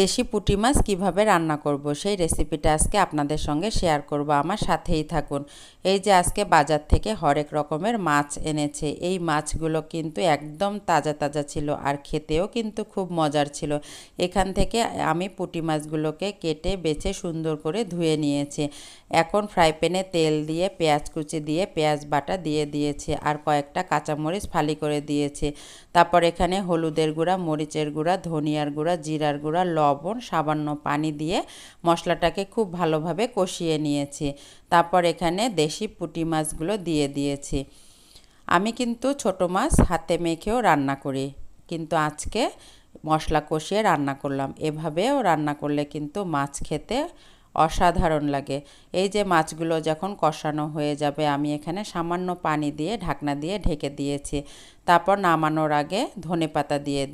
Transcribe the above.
দেশি পুঁটি মাছ কীভাবে রান্না করব সেই রেসিপিটা আজকে আপনাদের সঙ্গে শেয়ার করব, আমার সাথেই থাকুন। এই যে আজকে বাজার থেকে হরেক রকমের মাছ এনেছে, এই মাছগুলো কিন্তু একদম তাজা তাজা ছিল আর খেতেও কিন্তু খুব মজার ছিল। এখান থেকে আমি পুঁটি মাছগুলোকে কেটে বেছে সুন্দর করে ধুয়ে নিয়েছি। এখন ফ্রাই প্যানে তেল দিয়ে পেঁয়াজ কুচি দিয়ে পেঁয়াজ বাটা দিয়ে দিয়েছি আর কয়েকটা কাঁচামরিচ ফালি করে দিয়েছি। তারপর এখানে হলুদের গুঁড়া, মরিচের গুঁড়া, ধনিয়ার গুঁড়া, জিরার গুঁড়া, লবণ, সামান্য পানি দিয়ে মশলাটাকে খুব ভালোভাবে কষিয়ে নিয়েছি। তারপর এখানে দেশি পুঁটি মাছগুলো দিয়ে দিয়েছি। আমি কিন্তু ছোট মাছ হাতে মেখেও রান্না করি, কিন্তু আজকে মশলা কষিয়ে রান্না করলাম। এভাবেও রান্না করলে কিন্তু মাছ খেতে অসাধারণ লাগে। এই যে মাছগুলো যখন কষানো হয়ে যাবে, আমি এখানে সামান্য পানি দিয়ে ঢাকনা দিয়ে ঢেকে দিয়েছি। তারপর নামানোর আগে ধনেপাতা দিয়ে